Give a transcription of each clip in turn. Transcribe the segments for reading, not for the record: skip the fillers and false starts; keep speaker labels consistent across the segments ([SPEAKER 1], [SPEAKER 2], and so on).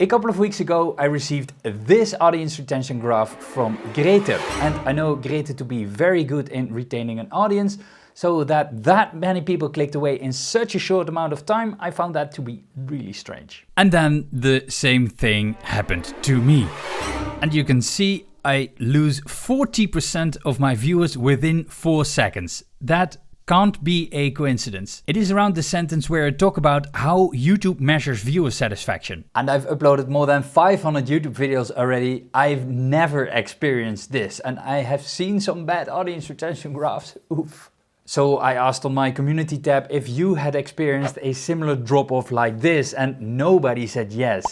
[SPEAKER 1] A couple of weeks ago, I received this audience retention graph from Grete. And I know Grete to be very good in retaining an audience. So that many people clicked away in such a short amount of time, I found that to be really strange.
[SPEAKER 2] And then the same thing happened to me. And you can see I lose 40% of my viewers within 4 seconds. That can't be a coincidence. It is around the sentence where I talk about how YouTube measures viewer satisfaction.
[SPEAKER 1] And I've uploaded more than 500 YouTube videos already. I've never experienced this, and I have seen some bad audience retention graphs. Oof. So I asked on my community tab if you had experienced a similar drop-off like this, and nobody said yes.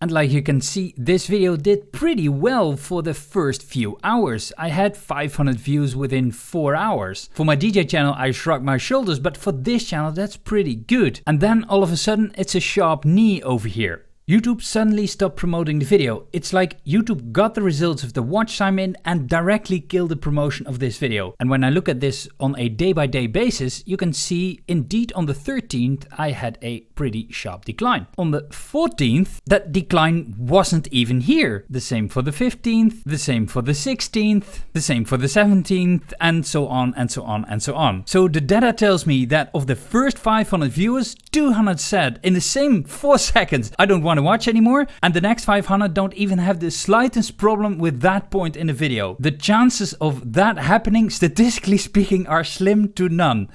[SPEAKER 2] And like you can see, this video did pretty well for the first few hours. I had 500 views within 4 hours. For my DJ channel, I shrugged my shoulders, but for this channel, that's pretty good. And then all of a sudden, it's a sharp knee over here. YouTube suddenly stopped promoting the video. It's like YouTube got the results of the watch time in and directly killed the promotion of this video. And when I look at this on a day-by-day basis, you can see indeed on the 13th I had a pretty sharp decline. On the 14th, that decline wasn't even here. The same for the 15th, the same for the 16th, the same for the 17th, and so on and so on and so on. So the data tells me that of the first 500 viewers, 200 said in the same 4 seconds, I don't want to watch anymore, and the next 500 don't even have the slightest problem with that point in the video. The chances of that happening, statistically speaking, are slim to none.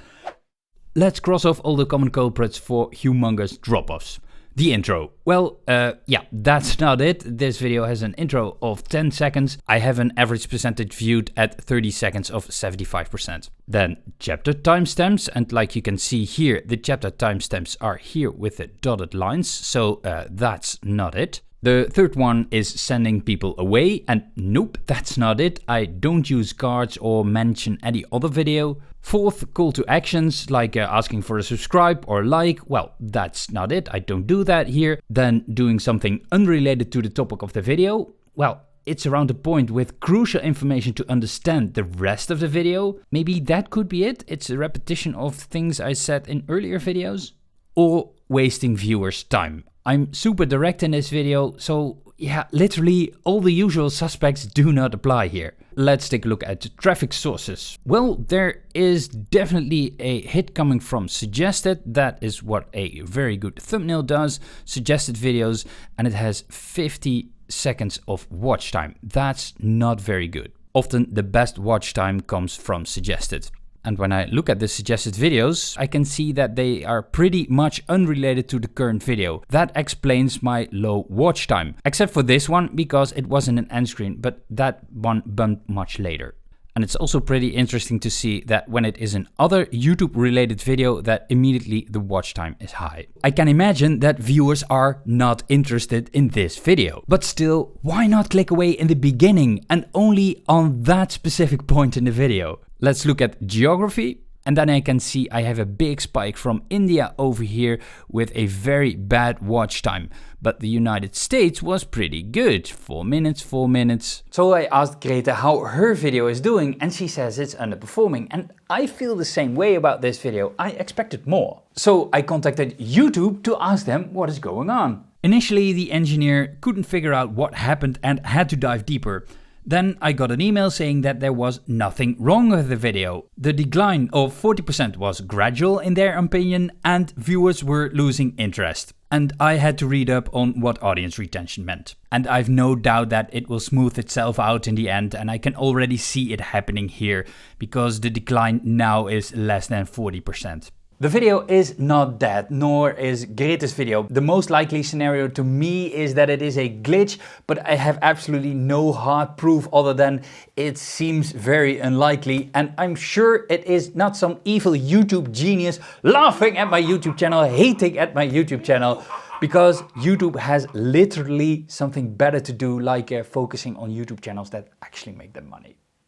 [SPEAKER 2] Let's cross off all the common culprits for humongous drop-offs. The intro. Well, yeah, that's not it. This video has an intro of 10 seconds. I have an average percentage viewed at 30 seconds of 75%. Then chapter timestamps, and like you can see here, the chapter timestamps are here with the dotted lines, so that's not it. The third one is sending people away, and nope, that's not it. I don't use cards or mention any other video. Fourth, call to actions, like asking for a subscribe or like. Well, that's not it. I don't do that here. Then doing something unrelated to the topic of the video. Well, it's around the point with crucial information to understand the rest of the video. Maybe that could be it. It's a repetition of things I said in earlier videos. Or wasting viewers' time. I'm super direct in this video, so yeah, literally all the usual suspects do not apply here. Let's take a look at the traffic sources. Well, there is definitely a hit coming from suggested. That is what a very good thumbnail does. Suggested videos, and it has 50 seconds of watch time. That's not very good. Often the best watch time comes from suggested. And when I look at the suggested videos, I can see that they are pretty much unrelated to the current video. That explains my low watch time. Except for this one, because it wasn't an end screen, but that one bumped much later. And it's also pretty interesting to see that when it is an other YouTube related video, that immediately the watch time is high. I can imagine that viewers are not interested in this video. But still, why not click away in the beginning and only on that specific point in the video? Let's look at geography, and then I can see I have a big spike from India over here with a very bad watch time. But the United States was pretty good. 4 minutes, 4 minutes.
[SPEAKER 1] So I asked Grete how her video is doing, and she says it's underperforming. And I feel the same way about this video. I expected more. So I contacted YouTube to ask them what is going on.
[SPEAKER 2] Initially, the engineer couldn't figure out what happened and had to dive deeper. Then I got an email saying that there was nothing wrong with the video. The decline of 40% was gradual in their opinion, and viewers were losing interest. And I had to read up on what audience retention meant. And I've no doubt that it will smooth itself out in the end, and I can already see it happening here, because the decline now is less than 40%.
[SPEAKER 1] The video is not dead, nor is Grete's video. The most likely scenario to me is that it is a glitch, but I have absolutely no hard proof other than it seems very unlikely. And I'm sure it is not some evil YouTube genius laughing at my YouTube channel, hating at my YouTube channel, because YouTube has literally something better to do, like focusing on YouTube channels that actually make them money.